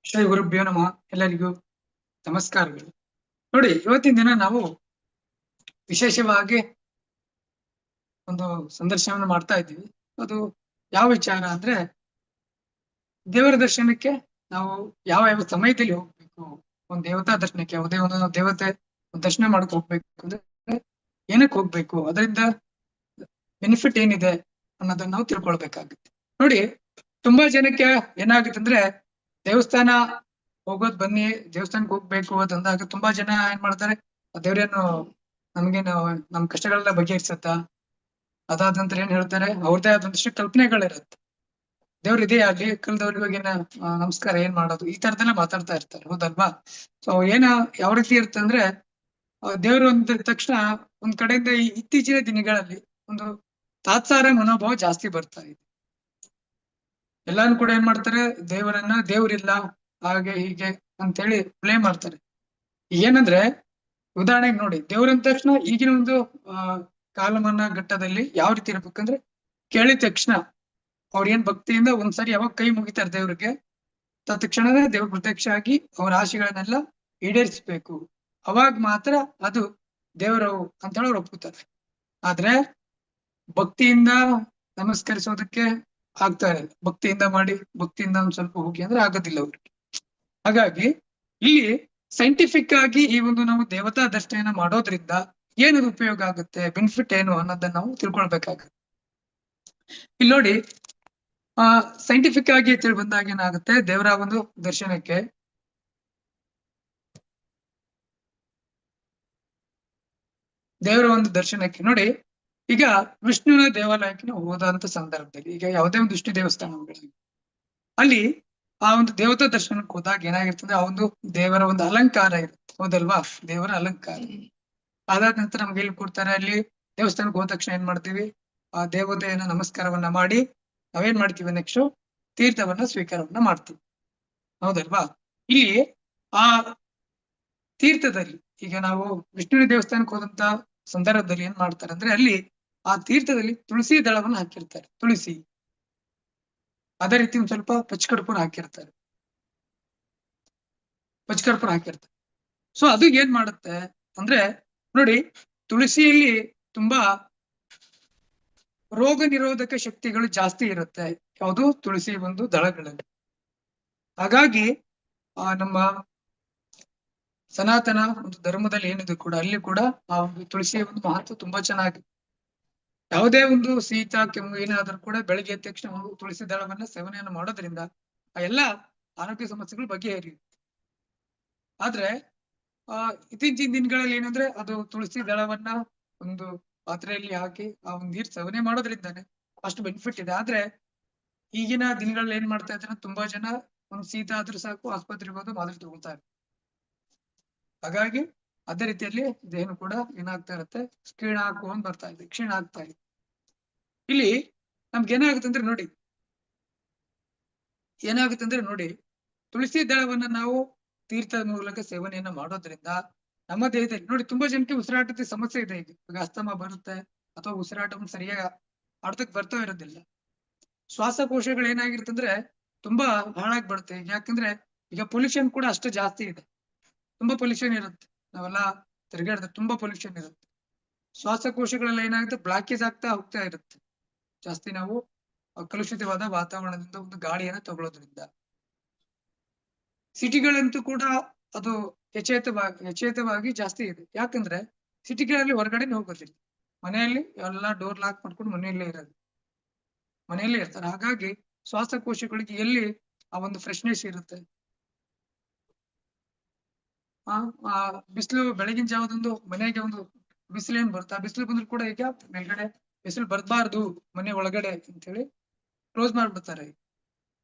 ಶ್ರೀ ಗುರುಭ್ಯೋ ನಮಃ. ಎಲ್ಲರಿಗೂ ನಮಸ್ಕಾರಗಳು. ನೋಡಿ, ಇವತ್ತಿನ ದಿನ ನಾವು ವಿಶೇಷವಾಗಿ ಒಂದು ಸಂದರ್ಶನವನ್ನು ಮಾಡ್ತಾ ಇದ್ದೀವಿ. ಅದು ಯಾವ ವಿಚಾರ ಅಂದ್ರೆ, ದೇವರ ದರ್ಶನಕ್ಕೆ ನಾವು ಯಾವ ಯಾವ ಸಮಯದಲ್ಲಿ ಹೋಗ್ಬೇಕು, ಒಂದು ದೇವತಾ ದರ್ಶನಕ್ಕೆ, ಯಾವುದೇ ಒಂದು ದೇವತೆ ದರ್ಶನ ಮಾಡಕ್ ಹೋಗ್ಬೇಕು ಅಂದ್ರೆ ಏನಕ್ಕೆ ಹೋಗ್ಬೇಕು, ಅದರಿಂದ ಬೆನಿಫಿಟ್ ಏನಿದೆ ಅನ್ನೋದನ್ನ ನಾವು ತಿಳ್ಕೊಳ್ಬೇಕಾಗುತ್ತೆ. ನೋಡಿ, ತುಂಬಾ ಜನಕ್ಕೆ ಏನಾಗುತ್ತೆ ಅಂದ್ರೆ, ದೇವಸ್ಥಾನ ಹೋಗೋದ್ ಬನ್ನಿ, ದೇವಸ್ಥಾನಕ್ಕೆ ಹೋಗ್ಬೇಕು ಅದಂದಾಗ ತುಂಬಾ ಜನ ಏನ್ ಮಾಡ್ತಾರೆ, ದೇವ್ರೇನು ನಮ್ಗೇನು ನಮ್ ಕಷ್ಟಗಳೆಲ್ಲ ಬಗೆಹರಿಸತ್ತ, ಅದಾದ ನಂತರ ಏನ್ ಹೇಳ್ತಾರೆ, ಅವ್ರದೇ ಆದಂತಷ್ಟು ಕಲ್ಪನೆಗಳಿರತ್ತೆ. ದೇವ್ರ ಇದೇ ಆಗ್ಲಿ, ಕಲ್ದವ್ರಿಗೆ ಇವಾಗೇನ ನಮಸ್ಕಾರ ಏನ್ ಮಾಡೋದು, ಈ ತರದೆಲ್ಲ ಮಾತಾಡ್ತಾ ಇರ್ತಾರೆ, ಹೌದಲ್ವಾ? ಸೊ ಯಾವ ರೀತಿ ಇರುತ್ತೆ ಅಂದ್ರೆ, ದೇವ್ರು ಅಂದ ತಕ್ಷಣ ಒಂದ್ ಕಡೆಯಿಂದ ಇತ್ತೀಚಿನ ದಿನಗಳಲ್ಲಿ ಒಂದು ತಾತ್ಸಾರ ಮನೋಭಾವ ಜಾಸ್ತಿ ಬರ್ತಾ ಇದೆ. ಎಲ್ಲಾನು ಕೂಡ ಏನ್ ಮಾಡ್ತಾರೆ, ದೇವ್ರಿಲ್ಲ, ಹಾಗೆ ಹೀಗೆ ಅಂತ ಹೇಳಿ ಬ್ಲೇಮ್ ಮಾಡ್ತಾರೆ. ಏನಂದ್ರೆ, ಉದಾಹರಣೆಗೆ ನೋಡಿ, ದೇವ್ರಂದ ತಕ್ಷಣ ಈಗಿನ ಒಂದು ಕಾಲಮಾನ ಘಟ್ಟದಲ್ಲಿ ಯಾವ ರೀತಿ ಇರ್ಬೇಕಂದ್ರೆ, ಕೇಳಿದ ತಕ್ಷಣ ಅವ್ರ ಏನ್ ಭಕ್ತಿಯಿಂದ ಒಂದ್ಸರಿ ಯಾವಾಗ ಕೈ ಮುಗಿತಾರೆ ದೇವ್ರಿಗೆ, ತತ್ಕ್ಷಣನೇ ದೇವ್ರ ಪ್ರತ್ಯಕ್ಷ ಆಗಿ ಅವ್ರ ಆಶೆಗಳನ್ನೆಲ್ಲ ಈಡೇರಿಸ್ಬೇಕು. ಅವಾಗ ಮಾತ್ರ ಅದು ದೇವರು ಅಂತ ಹೇಳಿ ಅವ್ರು ಒಪ್ಕೋತಾರೆ. ಆದ್ರೆ ಭಕ್ತಿಯಿಂದ ನಮಸ್ಕರಿಸೋದಕ್ಕೆ ಆಗ್ತಾ ಇಲ್ಲ. ಭಕ್ತಿಯಿಂದ ಮಾಡಿ, ಭಕ್ತಿಯಿಂದ ಒಂದ್ ಸ್ವಲ್ಪ ಹೋಗಿ ಅಂದ್ರೆ ಆಗೋದಿಲ್ಲ ಅವ್ರಿಗೆ. ಹಾಗಾಗಿ ಇಲ್ಲಿ ಸೈಂಟಿಫಿಕ್ ಆಗಿ ಈ ಒಂದು ನಾವು ದೇವತಾ ದರ್ಶನ ಮಾಡೋದ್ರಿಂದ ಏನದು ಉಪಯೋಗ ಆಗುತ್ತೆ, ಬೆನಿಫಿಟ್ ಏನು ಅನ್ನೋದನ್ನ ನಾವು ತಿಳ್ಕೊಳ್ಬೇಕಾಗುತ್ತೆ. ಇಲ್ಲಿ ನೋಡಿ, ಸೈಂಟಿಫಿಕ್ ಆಗಿ ತಿಳಿ ಬಂದಾಗ ಏನಾಗುತ್ತೆ, ದೇವರ ಒಂದು ದರ್ಶನಕ್ಕೆ ನೋಡಿ, ಈಗ ವಿಷ್ಣುವಿನ ದೇವಾಲಯಕ್ಕೆ ನಾವು ಹೋದಂತ ಸಂದರ್ಭದಲ್ಲಿ, ಈಗ ಯಾವುದೇ ಒಂದು ವಿಷ್ಣು ದೇವಸ್ಥಾನಗಳಲ್ಲಿ ಅಲ್ಲಿ ಆ ಒಂದು ದೇವತಾ ದರ್ಶನಕ್ಕೆ ಹೋದಾಗ ಏನಾಗಿರ್ತದೆ, ಆ ಒಂದು ದೇವರ ಒಂದು ಅಲಂಕಾರ ಇರುತ್ತೆ, ಹೌದಲ್ವಾ? ದೇವರ ಅಲಂಕಾರ ಅದಾದ ನಂತರ ನಮ್ಗೆ ಹೇಳಿ ಕೊಡ್ತಾರೆ, ಅಲ್ಲಿ ದೇವಸ್ಥಾನಕ್ಕೆ ಹೋದ ತಕ್ಷಣ ಏನ್ ಮಾಡ್ತೀವಿ, ಆ ದೇವತೆಯನ್ನ ನಮಸ್ಕಾರವನ್ನ ಮಾಡಿ ನಾವೇನ್ ಮಾಡ್ತೀವಿ, ನೆಕ್ಸ್ಟ್ ತೀರ್ಥವನ್ನ ಸ್ವೀಕಾರವನ್ನ ಮಾಡ್ತೀವಿ, ಹೌದಲ್ವಾ? ಇಲ್ಲಿ ಆ ತೀರ್ಥದಲ್ಲಿ, ಈಗ ನಾವು ವಿಷ್ಣುವಿನ ದೇವಸ್ಥಾನಕ್ಕೆ ಹೋದಂತ ಸಂದರ್ಭದಲ್ಲಿ ಏನ್ ಮಾಡ್ತಾರೆ ಅಂದ್ರೆ, ಅಲ್ಲಿ ಆ ತೀರ್ಥದಲ್ಲಿ ತುಳಸಿ ದಳವನ್ನ ಹಾಕಿರ್ತಾರೆ, ತುಳಸಿ. ಅದೇ ರೀತಿ ಒಂದ್ ಸ್ವಲ್ಪ ಪಚ್ಚಕರ್ಪೂರ ಹಾಕಿರ್ತಾರೆ. ಸೊ ಅದು ಏನ್ ಮಾಡುತ್ತೆ ಅಂದ್ರೆ, ನೋಡಿ, ತುಳಸಿಯಲ್ಲಿ ತುಂಬಾ ರೋಗ ನಿರೋಧಕ ಶಕ್ತಿಗಳು ಜಾಸ್ತಿ ಇರುತ್ತೆ, ಯಾವುದು ತುಳಸಿ ಒಂದು ದಳಗಳಲ್ಲಿ. ಹಾಗಾಗಿ ನಮ್ಮ ಸನಾತನ ಒಂದು ಧರ್ಮದಲ್ಲಿ ಏನಿದೆ ಕೂಡ, ಅಲ್ಲಿ ಕೂಡ ಆ ಒಂದು ತುಳಸಿಯ ಒಂದು ಮಹತ್ವ ತುಂಬಾ ಚೆನ್ನಾಗಿ, ಯಾವುದೇ ಒಂದು ಶೀತ ಕೆಮ್ಮು ಏನಾದ್ರೂ ಕೂಡ ಬೆಳಗ್ಗೆ ಎದ್ದ ತಕ್ಷಣ ಒಂದು ತುಳಸಿ ದಳವನ್ನ ಸೇವನೆಯನ್ನು ಮಾಡೋದ್ರಿಂದ ಆ ಎಲ್ಲಾ ಆರೋಗ್ಯ ಸಮಸ್ಯೆಗಳು ಬಗೆಹರಿಯುತ್ತೆ. ಆದ್ರೆ ಇತ್ತೀಚಿನ ದಿನಗಳಲ್ಲಿ ಏನಂದ್ರೆ, ಅದು ತುಳಸಿ ದಳವನ್ನ ಒಂದು ಪಾತ್ರೆಯಲ್ಲಿ ಹಾಕಿ ಆ ಒಂದು ನೀರ್ ಸೇವನೆ ಮಾಡೋದ್ರಿಂದಾನೆ ಅಷ್ಟು ಬೆನಿಫಿಟ್ ಇದೆ. ಆದ್ರೆ ಈಗಿನ ದಿನಗಳಲ್ಲಿ ಏನ್ ಮಾಡ್ತಾ ಇದ್ದಾರೆ, ತುಂಬಾ ಜನ ಒಂದ್ ಶೀತ ಆದ್ರೂ ಸಾಕು ಆಸ್ಪತ್ರೆಗೆ ಹೋದು ಮಾತ್ರೆ ತಗೊಳ್ತಾರೆ. ಹಾಗಾಗಿ ಅದೇ ರೀತಿಯಲ್ಲಿ ದೇಹ ಕೂಡ ಏನಾಗ್ತಾ ಇರುತ್ತೆ, ಕ್ಷೀಣ ಹಾಕೊಂಡ್ ಬರ್ತಾ ಇದೆ, ಕ್ಷೀಣ ಆಗ್ತಾ ಇದೆ. ಇಲ್ಲಿ ನಮ್ಗೆ ಏನಾಗುತ್ತೆ ಅಂದ್ರೆ ನೋಡಿ, ತುಳಸಿ ದಳವನ್ನ ನಾವು ತೀರ್ಥದ ಮೂಲಕ ಸೇವನೆಯನ್ನ ಮಾಡೋದ್ರಿಂದ ನಮ್ಮ ದೇಹದಲ್ಲಿ ನೋಡಿ, ತುಂಬಾ ಜನಕ್ಕೆ ಉಸಿರಾಟದ ಸಮಸ್ಯೆ ಇದೆ. ಈಗ ಅಸ್ತಮ ಬರುತ್ತೆ, ಅಥವಾ ಉಸಿರಾಟವನ್ನು ಸರಿಯಾಗಿ ಆಡೋದಕ್ಕೆ ಬರ್ತಾ ಇರೋದಿಲ್ಲ. ಶ್ವಾಸಕೋಶಗಳು ಏನಾಗಿರ್ತಂದ್ರೆ ತುಂಬಾ ಹಾಳಾಗ್ಬಿಡುತ್ತೆ. ಯಾಕಂದ್ರೆ ಈಗ ಪೊಲ್ಯೂಷನ್ ಕೂಡ ಅಷ್ಟು ಜಾಸ್ತಿ ಇದೆ, ತುಂಬಾ ಪೊಲ್ಯೂಷನ್ ಇರುತ್ತೆ, ನಾವೆಲ್ಲ ತಿರ್ಗಾಡಿದ್ರೆ ತುಂಬಾ ಪೊಲ್ಯೂಷನ್ ಇರುತ್ತೆ. ಶ್ವಾಸಕೋಶಗಳೆಲ್ಲ ಏನಾಗುತ್ತೆ, ಬ್ಲಾಕೇಜ್ ಆಗ್ತಾ ಹೋಗ್ತಾ ಇರುತ್ತೆ ಜಾಸ್ತಿ, ನಾವು ಕಲುಷಿತವಾದ ವಾತಾವರಣದಿಂದ ಒಂದು ಗಾಳಿಯನ್ನ ತಗೊಳ್ಳೋದ್ರಿಂದ. ಸಿಟಿಗಳಂತೂ ಕೂಡ ಅದು ಯಥೇಚ್ಛವಾಗಿ ಜಾಸ್ತಿ ಇದೆ. ಯಾಕಂದ್ರೆ ಸಿಟಿಗಳಲ್ಲಿ ಹೊರಗಡೆ ಹೋಗೋದಿಲ್ಲ, ಮನೆಯಲ್ಲಿ ಎಲ್ಲಾ ಡೋರ್ ಲಾಕ್ ಮಾಡ್ಕೊಂಡು ಮನೆಯಲ್ಲೇ ಇರ್ತಾರೆ. ಹಾಗಾಗಿ ಶ್ವಾಸಕೋಶಗಳಿಗೆ ಎಲ್ಲಿ ಆ ಒಂದು ಫ್ರೆಶ್ನೆಸ್ ಇರುತ್ತೆ. ಆ ಬಿಸಿಲು ಬೆಳಗಿನ ಜಾವದೊಂದು ಮನೆಗೆ ಒಂದು ಬಿಸಿಲೇನ್ ಬರುತ್ತೆ, ಆ ಬಿಸಿಲು ಬಂದ್ರು ಕೂಡ ಈಗ ಮೇಲ್ಗಡೆ ಬಿಸಿಲು ಬರ್ಬಾರ್ದು ಮನೆ ಒಳಗಡೆ ಅಂತ ಹೇಳಿ ಕ್ಲೋಸ್ ಮಾಡ್ಬಿಡ್ತಾರೆ.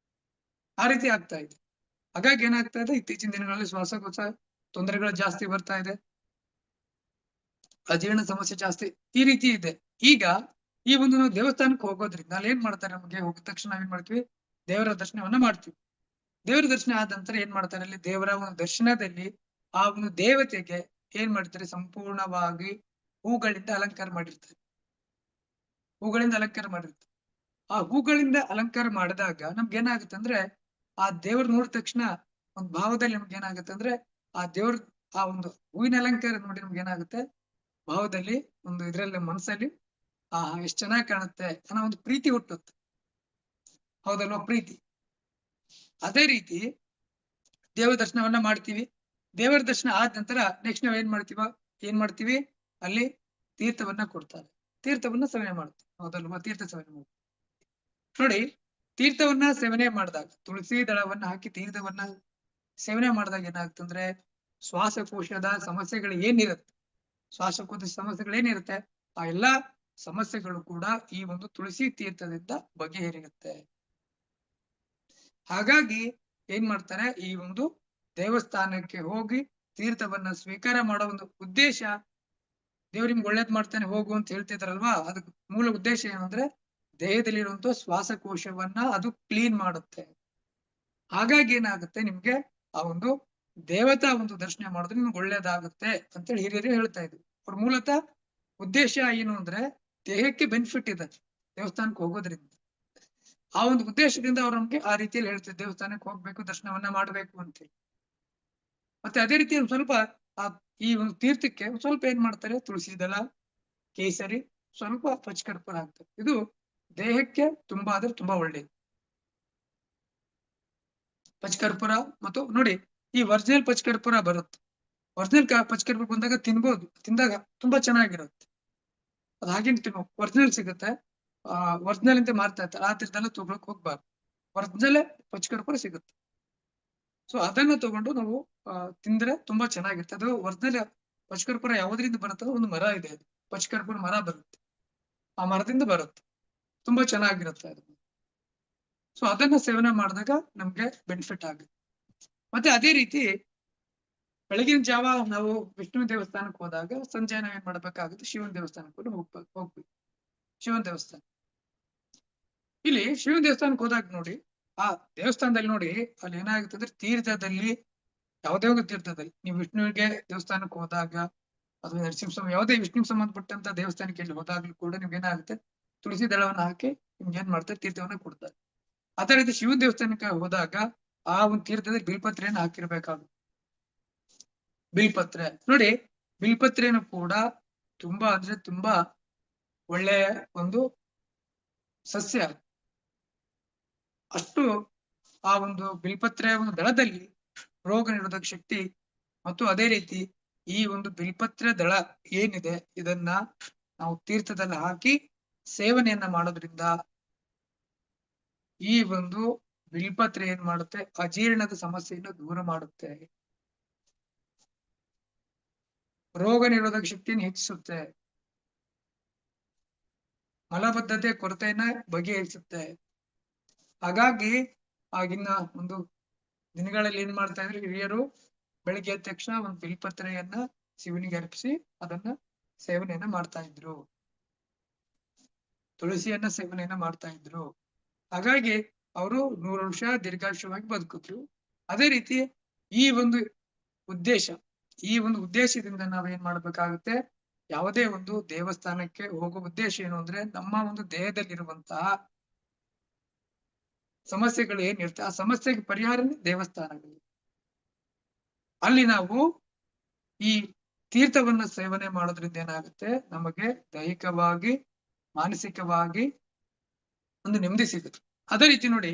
ಆ ರೀತಿ ಆಗ್ತಾ ಇದೆ. ಹಾಗಾಗಿ ಏನಾಗ್ತಾ ಇದೆ, ಇತ್ತೀಚಿನ ದಿನಗಳಲ್ಲಿ ಶ್ವಾಸಕೋಶ ತೊಂದರೆಗಳು ಜಾಸ್ತಿ ಬರ್ತಾ ಇದೆ, ಅಜೀರ್ಣ ಸಮಸ್ಯೆ ಜಾಸ್ತಿ, ಈ ರೀತಿ ಇದೆ. ಈಗ ಈ ಒಂದು ನಾವು ದೇವಸ್ಥಾನಕ್ಕೆ ಹೋಗೋದ್ರಿಂದ ಅಲ್ಲಿ ಏನ್ ಮಾಡ್ತಾರೆ, ನಮಗೆ ಹೋಗಿದ ತಕ್ಷಣ ನಾವೇನ್ ಮಾಡ್ತೀವಿ, ದೇವರ ದರ್ಶನವನ್ನ ಮಾಡ್ತೀವಿ. ದೇವರ ದರ್ಶನ ಆದ ನಂತರ ಏನ್ ಮಾಡ್ತಾರೆ, ಅಲ್ಲಿ ದೇವರ ಒಂದು ದರ್ಶನದಲ್ಲಿ ಆ ಒಂದು ದೇವತೆಗೆ ಏನ್ ಮಾಡ್ತಾರೆ, ಸಂಪೂರ್ಣವಾಗಿ ಹೂಗಳಿಂದ ಅಲಂಕಾರ ಮಾಡಿರ್ತಾರೆ. ಆ ಹೂಗಳಿಂದ ಅಲಂಕಾರ ಮಾಡಿದಾಗ ನಮ್ಗೆ ಏನಾಗುತ್ತೆ ಅಂದ್ರೆ, ಆ ದೇವ್ರ ನೋಡಿದ ತಕ್ಷಣ ಒಂದು ಭಾವದಲ್ಲಿ ನಮ್ಗೆ ಏನಾಗುತ್ತೆ ಅಂದ್ರೆ ಆ ದೇವ್ರ ಆ ಒಂದು ಹೂವಿನ ಅಲಂಕಾರ ನೋಡಿ ನಮ್ಗೆ ಏನಾಗುತ್ತೆ ಭಾವದಲ್ಲಿ ಒಂದು ಇದ್ರಲ್ಲಿ ಮನಸ್ಸಲ್ಲಿ ಎಷ್ಟ್ ಚೆನ್ನಾಗಿ ಕಾಣುತ್ತೆ ಅನ್ನೋ ಒಂದು ಪ್ರೀತಿ ಹುಟ್ಟುತ್ತೆ. ಹೌದಲ್ವಾ? ಪ್ರೀತಿ. ಅದೇ ರೀತಿ ದೇವರ ದರ್ಶನವನ್ನ ಮಾಡ್ತೀವಿ. ದೇವರ ದರ್ಶನ ಆದ ನಂತರ ನೆಕ್ಸ್ಟ್ ನಾವ್ ಏನ್ ಮಾಡ್ತೀವಿ ಅಲ್ಲಿ ತೀರ್ಥವನ್ನ ಕೊಡ್ತಾರೆ. ತೀರ್ಥವನ್ನ ಸೇವನೆ ಮಾಡ್ತೀವಿ. ಹೌದಲ್ವಾ? ತೀರ್ಥ ಸೇವನೆ ಮಾಡ್ತೀವಿ. ನೋಡಿ, ತೀರ್ಥವನ್ನ ಸೇವನೆ ಮಾಡಿದಾಗ ತುಳಸಿ ದಳವನ್ನ ಹಾಕಿ ತೀರ್ಥವನ್ನ ಸೇವನೆ ಮಾಡಿದಾಗ ಏನಾಗ್ತಂದ್ರೆ ಶ್ವಾಸಕೋಶದ ಸಮಸ್ಯೆಗಳು ಏನಿರುತ್ತೆ, ಶ್ವಾಸಕೋಶ ಸಮಸ್ಯೆಗಳು ಏನಿರುತ್ತೆ ಆ ಎಲ್ಲಾ ಸಮಸ್ಯೆಗಳು ಕೂಡ ಈ ಒಂದು ತುಳಸಿ ತೀರ್ಥದಿಂದ ಬಗೆಹರಿಯುತ್ತೆ. ಹಾಗಾಗಿ ಏನ್ ಮಾಡ್ತಾರೆ, ಈ ಒಂದು ದೇವಸ್ಥಾನಕ್ಕೆ ಹೋಗಿ ತೀರ್ಥವನ್ನ ಸ್ವೀಕಾರ ಮಾಡೋ ಒಂದು ಉದ್ದೇಶ, ದೇವ್ರು ನಿಮ್ಗೆ ಒಳ್ಳೇದ್ ಮಾಡ್ತಾನೆ ಹೋಗು ಅಂತ ಹೇಳ್ತಿದಾರಲ್ವಾ, ಅದಕ್ಕೆ ಮೂಲ ಉದ್ದೇಶ ಏನಂದ್ರೆ ದೇಹದಲ್ಲಿರುವಂತಹ ಶ್ವಾಸಕೋಶವನ್ನ ಅದು ಕ್ಲೀನ್ ಮಾಡುತ್ತೆ. ಹಾಗಾಗಿ ಏನಾಗುತ್ತೆ ನಿಮ್ಗೆ ಆ ಒಂದು ದೇವತಾ ಒಂದು ದರ್ಶನ ಮಾಡಿದ್ರೆ ನಿಮ್ಗೆ ಒಳ್ಳೇದಾಗುತ್ತೆ ಅಂತೇಳಿ ಹಿರಿಯರು ಹೇಳ್ತಾ ಇದ್ರು. ಅವ್ರ ಮೂಲತಃ ಉದ್ದೇಶ ಏನು ಅಂದ್ರೆ ದೇಹಕ್ಕೆ ಬೆನಿಫಿಟ್ ಇದೆ ದೇವಸ್ಥಾನಕ್ಕೆ ಹೋಗೋದ್ರಿಂದ. ಆ ಒಂದು ಉದ್ದೇಶದಿಂದ ಅವ್ರು ನಮ್ಗೆ ಆ ರೀತಿಯಲ್ಲಿ ಹೇಳ್ತಾರೆ ದೇವಸ್ಥಾನಕ್ಕೆ ಹೋಗ್ಬೇಕು, ದರ್ಶನವನ್ನ ಮಾಡ್ಬೇಕು ಅಂತೇಳಿ. ಮತ್ತೆ ಅದೇ ರೀತಿ ಸ್ವಲ್ಪ ಈ ಒಂದು ತೀರ್ಥಕ್ಕೆ ಸ್ವಲ್ಪ ಏನ್ ಮಾಡ್ತಾರೆ, ತುಳಸಿ ದಳ, ಕೇಸರಿ, ಸ್ವಲ್ಪ ಪಚ್ಚಕರ್ಪೂರ ಹಾಕ್ತಾರೆ. ಇದು ದೇಹಕ್ಕೆ ತುಂಬಾ ಆದ್ರೆ ತುಂಬಾ ಒಳ್ಳೇದು. ಪಚ್ಚಕರ್ಪೂರ ಮತ್ತು ನೋಡಿ ಈ ಒರಿಜಿನಲ್ ಪಚ್ಚಕರ್ಪೂರ ಬರುತ್ತೆ. ಒರಿಜಿನಲ್ ಪಚ್ಚಕರ್ಪೂರ ಬಂದಾಗ ತಿಂದಾಗ ತುಂಬಾ ಚೆನ್ನಾಗಿರುತ್ತೆ. ಅದ್ ಹಾಗೇನ್ ಒರಿಜಿನಲ್ ಸಿಗುತ್ತೆ. ಒರಿಜಿನಲ್ ಅಂತ ಮಾರ್ತಾ ಇರ್ತಾರೆ, ಆ ತೀರ್ಥನ ತಗೊಳಕ್ ಹೋಗ್ಬಾರ್ದು. ಒರಿಜಿನಲ್ ಪಚ್ಚಕರ್ಪೂರ ಸಿಗುತ್ತೆ. ಸೊ ಅದನ್ನ ತಗೊಂಡು ನಾವು ತಿಂದ್ರೆ ತುಂಬಾ ಚೆನ್ನಾಗಿರುತ್ತೆ. ಅದು ಒರಿಜಿನಲ್ ಪಚ್ಚಕರ್ಪೂರ ಯಾವ್ದ್ರಿಂದ ಬರುತ್ತೆ, ಒಂದು ಮರ ಇದೆ, ಪಚ್ಚಕರ್ಪೂರ ಮರ ಬರುತ್ತೆ, ಆ ಮರದಿಂದ ಬರುತ್ತೆ, ತುಂಬಾ ಚೆನ್ನಾಗಿರುತ್ತೆ ಅದು. ಸೊ ಅದನ್ನ ಸೇವನೆ ಮಾಡಿದಾಗ ನಮ್ಗೆ ಬೆನಿಫಿಟ್ ಆಗುತ್ತೆ. ಮತ್ತೆ ಅದೇ ರೀತಿ ಬೆಳಗಿನ ಜಾವ ನಾವು ವಿಷ್ಣು ದೇವಸ್ಥಾನಕ್ಕೆ ಹೋದಾಗ ಸಂಜೆ ನಾವ್ ಏನ್ ಮಾಡ್ಬೇಕಾಗುತ್ತೆ, ಶಿವನ ದೇವಸ್ಥಾನಕ್ಕೆ ಹೋಗ್ಬೇಕು. ಶಿವನ ದೇವಸ್ಥಾನ, ಇಲ್ಲಿ ಶಿವನ ದೇವಸ್ಥಾನಕ್ಕೆ ಹೋದಾಗ ನೋಡಿ ಆ ದೇವಸ್ಥಾನದಲ್ಲಿ ನೋಡಿ ಅಲ್ಲಿ ಏನಾಗುತ್ತೆ ಅಂದ್ರೆ ತೀರ್ಥದಲ್ಲಿ ಯಾವುದೇ ಒಂದು ತೀರ್ಥದಲ್ಲಿ ನೀವು ವಿಷ್ಣುವಿಗೆ ದೇವಸ್ಥಾನಕ್ಕೆ ಹೋದಾಗ ಅಥವಾ ನರಸಿಂಹಸ್ವಾಮಿ ಯಾವುದೇ ವಿಷ್ಣುವಿಗೆ ಸಂಬಂಧಪಟ್ಟಂತ ದೇವಸ್ಥಾನಕ್ಕೆ ಇಲ್ಲಿ ಹೋದಾಗ್ಲೂ ಕೂಡ ನಿಮ್ಗೆ ಏನಾಗುತ್ತೆ ತುಳಸಿ ದಳವನ್ನ ಹಾಕಿ ನಿಮ್ಗೆ ಏನ್ ಮಾಡ್ತಾರೆ, ತೀರ್ಥವನ್ನ ಕೊಡ್ತಾರೆ. ಅದೇ ರೀತಿ ಶಿವನ ದೇವಸ್ಥಾನಕ್ಕೆ ಹೋದಾಗ ಆ ಒಂದು ತೀರ್ಥದಲ್ಲಿ ಬಿಲ್ಪತ್ರೆಯನ್ನು ಹಾಕಿರ್ಬೇಕಾಗುತ್ತೆ. ಬಿಲ್ಪತ್ರೆ ನೋಡಿ, ಬಿಲ್ಪತ್ರೆಯನ್ನು ಕೂಡ ತುಂಬಾ ಅಂದ್ರೆ ತುಂಬಾ ಒಳ್ಳೆಯ ಒಂದು ಸಸ್ಯ. ಅಷ್ಟು ಆ ಒಂದು ಬಿಲ್ಪತ್ರೆಯ ಒಂದು ದಳದಲ್ಲಿ ರೋಗ ನಿರೋಧಕ ಶಕ್ತಿ ಮತ್ತು ಅದೇ ರೀತಿ ಈ ಒಂದು ಬಿಲ್ಪತ್ರೆ ದಳ ಏನಿದೆ ಇದನ್ನ ನಾವು ತೀರ್ಥದಲ್ಲಿ ಹಾಕಿ ಸೇವನೆಯನ್ನ ಮಾಡೋದ್ರಿಂದ ಈ ಒಂದು ಬಿಲ್ಪತ್ರೆ ಏನ್ ಮಾಡುತ್ತೆ, ಅಜೀರ್ಣದ ಸಮಸ್ಯೆಯನ್ನು ದೂರ ಮಾಡುತ್ತೆ, ರೋಗ ನಿರೋಧಕ ಶಕ್ತಿಯನ್ನು ಹೆಚ್ಚಿಸುತ್ತೆ, ಮಲಬದ್ಧತೆ ಕೊರತೆಯನ್ನ ಬಗೆಹರಿಸುತ್ತೆ. ಹಾಗಾಗಿ ಆಗಿನ ಒಂದು ದಿನಗಳಲ್ಲಿ ಏನ್ ಮಾಡ್ತಾ ಇದ್ರು ಹಿರಿಯರು, ಬೆಳಿಗ್ಗೆ ಎದ್ದ ತಕ್ಷಣ ಒಂದು ಬಿಲ್ಪತ್ರೆಯನ್ನ ಶಿವನಿಗೆ ಅರ್ಪಿಸಿ ಅದನ್ನ ಸೇವನೆಯನ್ನ ಮಾಡ್ತಾ ಇದ್ರು, ತುಳಸಿಯನ್ನ ಸೇವನೆಯನ್ನ ಮಾಡ್ತಾ ಇದ್ರು. ಹಾಗಾಗಿ ಅವರು 100 ವರ್ಷ ದೀರ್ಘಾಯುಷ್ಯವಾಗಿ ಬದುಕಿದ್ರು. ಅದೇ ರೀತಿ ಈ ಒಂದು ಉದ್ದೇಶದಿಂದ ನಾವೇನ್ ಮಾಡ್ಬೇಕಾಗುತ್ತೆ, ಯಾವುದೇ ಒಂದು ದೇವಸ್ಥಾನಕ್ಕೆ ಹೋಗುವ ಉದ್ದೇಶ ಏನು ಅಂದ್ರೆ ನಮ್ಮ ಒಂದು ದೇಹದಲ್ಲಿರುವಂತಹ ಸಮಸ್ಯೆಗಳು ಏನಿರುತ್ತೆ ಆ ಸಮಸ್ಯೆಗೆ ಪರಿಹಾರನೇ ದೇವಸ್ಥಾನಗಳು. ಅಲ್ಲಿ ನಾವು ಈ ತೀರ್ಥವನ್ನ ಸೇವನೆ ಮಾಡೋದ್ರಿಂದ ಏನಾಗುತ್ತೆ, ನಮಗೆ ದೈಹಿಕವಾಗಿ ಮಾನಸಿಕವಾಗಿ ಒಂದು ನೆಮ್ಮದಿ ಸಿಗುತ್ತೆ. ಅದೇ ರೀತಿ ನೋಡಿ,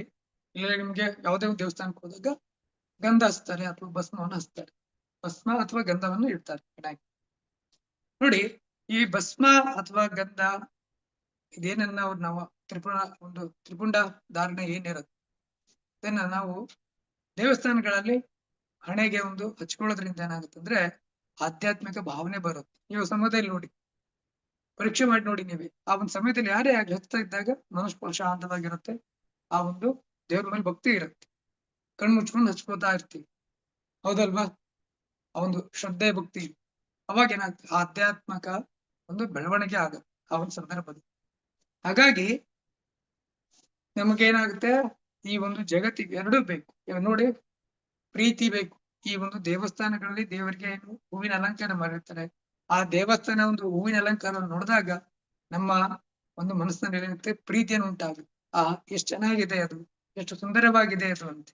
ಇಲ್ಲ ನಿಮ್ಗೆ ಯಾವುದೇ ಒಂದು ದೇವಸ್ಥಾನಕ್ಕೆ ಹೋದಾಗ ಗಂಧ ಹಚ್ತಾರೆ ಅಥವಾ ಭಸ್ಮವನ್ನು ಹಚ್ತಾರೆ, ಭಸ್ಮ ಅಥವಾ ಗಂಧವನ್ನು ಇಡ್ತಾರೆ ವಿನಾಯಕ. ನೋಡಿ, ಈ ಭಸ್ಮ ಅಥವಾ ಗಂಧ ಇದೇನನ್ನ ನಾವು ತ್ರಿಪುಂಡ ಧಾರಣೆ ಏನಿರುತ್ತೆ ಇದನ್ನ ನಾವು ದೇವಸ್ಥಾನಗಳಲ್ಲಿ ಹಣೆಗೆ ಒಂದು ಹಚ್ಕೊಳ್ಳೋದ್ರಿಂದ ಏನಾಗುತ್ತೆ ಅಂದ್ರೆ ಆಧ್ಯಾತ್ಮಿಕ ಭಾವನೆ ಬರುತ್ತೆ. ನೀವು ಸಮಯದಲ್ಲಿ ನೋಡಿ, ಪರೀಕ್ಷೆ ಮಾಡಿ ನೋಡಿ ನೀವೇ, ಆ ಒಂದು ಸಮಯದಲ್ಲಿ ಯಾರೇ ಆಗ್ಲಿ ಹಚ್ತಾ ಇದ್ದಾಗ ಮನಸ್ಸು ಶಾಂತವಾಗಿರುತ್ತೆ, ಆ ಒಂದು ದೇವ್ರ ಮೇಲೆ ಭಕ್ತಿ ಇರುತ್ತೆ, ಕಣ್ಣು ಮುಚ್ಕೊಂಡು ಹಚ್ಕೋತಾ ಇರ್ತೀವಿ, ಹೌದಲ್ವಾ? ಆ ಒಂದು ಶ್ರದ್ಧೆ ಭಕ್ತಿ, ಅವಾಗ ಏನಾಗುತ್ತೆ ಆಧ್ಯಾತ್ಮಿಕ ಒಂದು ಬೆಳವಣಿಗೆ ಆಗುತ್ತೆ ಆ ಒಂದು ಸಂದರ್ಭದಲ್ಲಿ. ಹಾಗಾಗಿ ನಮಗೇನಾಗುತ್ತೆ, ಈ ಒಂದು ಜಗತ್ತಿಗೆ ಎರಡೂ ಬೇಕು. ನೋಡಿ, ಪ್ರೀತಿ ಬೇಕು. ಈ ಒಂದು ದೇವಸ್ಥಾನಗಳಲ್ಲಿ ದೇವರಿಗೆ ಹೂವಿನ ಅಲಂಕಾರ ಮಾಡಿರ್ತಾರೆ, ಆ ದೇವಸ್ಥಾನ ಒಂದು ಹೂವಿನ ಅಲಂಕಾರ ನೋಡಿದಾಗ ನಮ್ಮ ಒಂದು ಮನಸ್ಸಿನಲ್ಲಿ ಏನಾಗುತ್ತೆ, ಪ್ರೀತಿಯನ್ನು ಉಂಟಾಗುತ್ತೆ. ಎಷ್ಟು ಚೆನ್ನಾಗಿದೆ ಅದು, ಎಷ್ಟು ಸುಂದರವಾಗಿದೆ ಅದು ಅಂತ.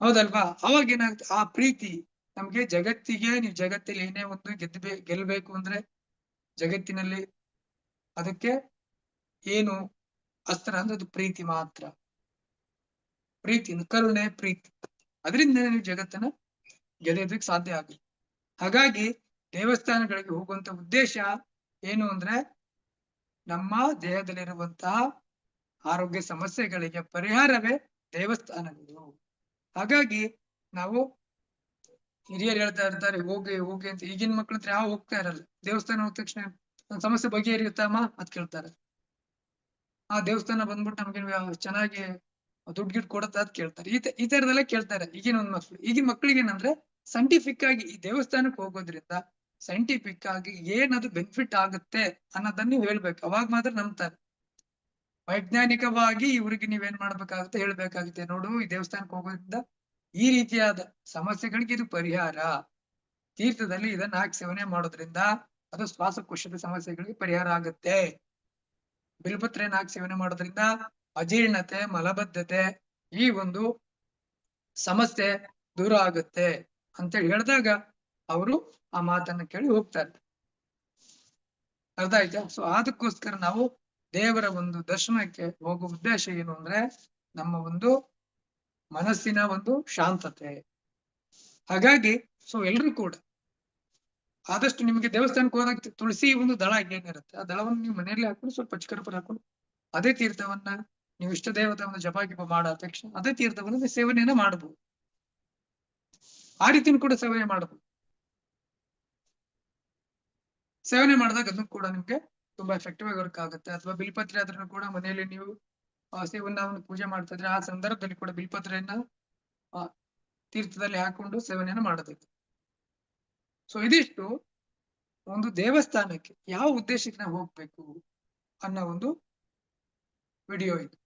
ಹೌದಲ್ವಾ? ಅವಾಗ ಏನಾಗುತ್ತೆ, ಆ ಪ್ರೀತಿ ನಮ್ಗೆ ಜಗತ್ತಿಗೆ, ನೀವು ಜಗತ್ತಲ್ಲಿ ಏನೇ ಒಂದು ಗೆಲ್ಬೇಕು ಅಂದ್ರೆ ಜಗತ್ತಿನಲ್ಲಿ ಅದಕ್ಕೆ ಏನು ಅಸ್ತ್ರ ಅಂದ್ರೆ ಅದು ಪ್ರೀತಿ ಮಾತ್ರ. ಪ್ರೀತಿ, ಕರುಣೆ, ಪ್ರೀತಿ. ಅದರಿಂದ ನೀವು ಜಗತ್ತನ್ನ ಗೆಲ್ಲೋದಕ್ಕೆ ಸಾಧ್ಯ ಆಗುತ್ತೆ. ಹಾಗಾಗಿ ದೇವಸ್ಥಾನಗಳಿಗೆ ಹೋಗುವಂತ ಉದ್ದೇಶ ಏನು ಅಂದ್ರೆ ನಮ್ಮ ದೇಹದಲ್ಲಿರುವಂತಹ ಆರೋಗ್ಯ ಸಮಸ್ಯೆಗಳಿಗೆ ಪರಿಹಾರವೇ ದೇವಸ್ಥಾನಗಳು. ಹಾಗಾಗಿ ನಾವು ಹಿರಿಯರು ಹೇಳ್ತಾ ಇರ್ತಾರೆ, ಹೋಗಿ ಹೋಗಿ ಅಂತ. ಈಗಿನ ಮಕ್ಳ ಹತ್ರ ಯಾವ ಹೋಗ್ತಾ ಇರಲ್ಲ. ದೇವಸ್ಥಾನ ಹೋದ ತಕ್ಷಣ ನನ್ ಸಮಸ್ಯೆ ಬಗೆಹರಿಯುತ್ತಮ್ಮ ಅಂತ ಕೇಳ್ತಾರೆ. ಆ ದೇವಸ್ಥಾನ ಬಂದ್ಬಿಟ್ಟು ನಮ್ಗೆ ಚೆನ್ನಾಗಿ ದುಡ್ಡು ಗಿಡ್ ಕೊಡತ್ತ ಅಂತ ಕೇಳ್ತಾರೆ. ಈ ತರದೆಲ್ಲ ಕೇಳ್ತಾರೆ ಈಗಿನ ಒಂದ್ ಮಕ್ಳು. ಈಗಿನ ಮಕ್ಳಿಗೆ ಏನಂದ್ರೆ ಸೈಂಟಿಫಿಕ್ ಆಗಿ ಈ ದೇವಸ್ಥಾನಕ್ಕೆ ಹೋಗೋದ್ರಿಂದ ಸೈಂಟಿಫಿಕ್ ಆಗಿ ಏನದು ಬೆನಿಫಿಟ್ ಆಗುತ್ತೆ ಅನ್ನೋದನ್ನ ನೀವು ಹೇಳ್ಬೇಕು. ಅವಾಗ ಮಾತ್ರ ನಂಬ್ತಾರೆ. ವೈಜ್ಞಾನಿಕವಾಗಿ ಇವ್ರಿಗೆ ನೀವೇನ್ ಮಾಡ್ಬೇಕಾಗುತ್ತೆ, ಹೇಳ್ಬೇಕಾಗುತ್ತೆ. ನೋಡು, ಈ ದೇವಸ್ಥಾನಕ್ಕೆ ಹೋಗೋದ್ರಿಂದ ಈ ರೀತಿಯಾದ ಸಮಸ್ಯೆಗಳಿಗೆ ಇದು ಪರಿಹಾರ. ತೀರ್ಥದಲ್ಲಿ ಇದನ್ನ ಹಾಕಿ ಸೇವನೆ ಮಾಡೋದ್ರಿಂದ ಅದು ಶ್ವಾಸಕೋಶದ ಸಮಸ್ಯೆಗಳಿಗೆ ಪರಿಹಾರ ಆಗುತ್ತೆ. ಬಿಲ್ಪತ್ರೆಯನ್ನು ಹಾಕಿ ಸೇವನೆ ಮಾಡೋದ್ರಿಂದ ಅಜೀರ್ಣತೆ, ಮಲಬದ್ಧತೆ, ಈ ಒಂದು ಸಮಸ್ಯೆ ದೂರ ಆಗುತ್ತೆ ಅಂತೇಳಿ ಹೇಳಿದಾಗ ಅವರು ಆ ಮಾತನ್ನ ಕೇಳಿ ಹೋಗ್ತಾರೆ. ಅರ್ಥ ಆಯ್ತಾ? ಸೊ ಅದಕ್ಕೋಸ್ಕರ ನಾವು ದೇವರ ಒಂದು ದರ್ಶನಕ್ಕೆ ಹೋಗುವ ಉದ್ದೇಶ ಏನು ಅಂದ್ರೆ ನಮ್ಮ ಒಂದು ಮನಸ್ಸಿನ ಒಂದು ಶಾಂತತೆ. ಹಾಗಾಗಿ ಸೊ ಎಲ್ರು ಕೂಡ ಆದಷ್ಟು ನಿಮಗೆ ದೇವಸ್ಥಾನಕ್ಕೆ ಹೋದಾಗ ತುಳಸಿ ಒಂದು ದಳ ಏನಿರುತ್ತೆ, ಆ ದಳವನ್ನು ನೀವು ಮನೆಯಲ್ಲಿ ಹಾಕೊಂಡು ಸ್ವಲ್ಪ ಚಿಕ್ಕರಪುರ ಹಾಕೊಂಡು ಅದೇ ತೀರ್ಥವನ್ನ ನೀವು ಇಷ್ಟ ದೇವತೆ ಒಂದು ಜಪ ಗಿಪ ಮಾಡೋ ತಕ್ಷಣ ಅದೇ ತೀರ್ಥವನ್ನು ನೀವು ಸೇವನೆಯನ್ನ ಮಾಡಬಹುದು. ಆ ರೀತಿನೂ ಕೂಡ ಸೇವನೆ ಮಾಡಬಹುದು. ಸೇವನೆ ಮಾಡಿದಾಗ ಅದನ್ನು ಕೂಡ ನಿಮ್ಗೆ ತುಂಬಾ ಎಫೆಕ್ಟಿವ್ ಆಗಿ ವರ್ಕ್ ಆಗುತ್ತೆ. ಅಥವಾ ಬಿಲ್ಪತ್ರೆ ಆದ್ರೂ ಕೂಡ ಮನೆಯಲ್ಲಿ ನೀವು ಸೇವನೆ ಪೂಜೆ ಮಾಡ್ತಾ ಇದ್ರೆ ಆ ಸಂದರ್ಭದಲ್ಲಿ ಕೂಡ ಬಿಲ್ಪತ್ರೆಯನ್ನ ತೀರ್ಥದಲ್ಲಿ ಹಾಕೊಂಡು ಸೇವನೆಯನ್ನು ಮಾಡೋದಕ್ಕೆ. ಸೊ ಇದಿಷ್ಟು ಒಂದು ದೇವಸ್ಥಾನಕ್ಕೆ ಯಾವ ಉದ್ದೇಶಕ್ಕೆ ನಾವು ಹೋಗ್ಬೇಕು ಅನ್ನೋ ಒಂದು ವಿಡಿಯೋ ಇದು.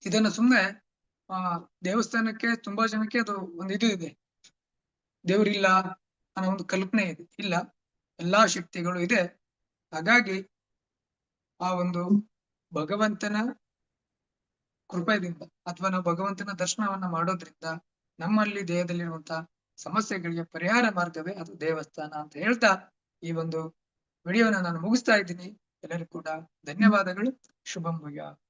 ಇದನ್ನ ಸುಮ್ನೆ ದೇವಸ್ಥಾನಕ್ಕೆ ತುಂಬಾ ಜನಕ್ಕೆ ಅದು ಒಂದು ಇದು ಇದೆ, ದೇವ್ರಿಲ್ಲ ಅನ್ನೋ ಒಂದು ಕಲ್ಪನೆ ಇದೆ. ಇಲ್ಲ, ಎಲ್ಲಾ ಶಕ್ತಿಗಳು ಇದೆ. ಹಾಗಾಗಿ ಆ ಒಂದು ಭಗವಂತನ ಕೃಪೆಯಿಂದ ಅಥವಾ ನಾವು ಭಗವಂತನ ದರ್ಶನವನ್ನ ಮಾಡೋದ್ರಿಂದ ನಮ್ಮಲ್ಲಿ ದೇಹದಲ್ಲಿರುವಂತಹ ಸಮಸ್ಯೆಗಳಿಗೆ ಪರಿಹಾರ ಮಾರ್ಗವೇ ಅದು ದೇವಸ್ಥಾನ ಅಂತ ಹೇಳ್ತಾ ಈ ಒಂದು ವಿಡಿಯೋನ ನಾನು ಮುಗಿಸ್ತಾ ಇದ್ದೀನಿ. ಎಲ್ಲರಿಗೂ ಕೂಡ ಧನ್ಯವಾದಗಳು. ಶುಭಂ ಭೂಯಾತ್.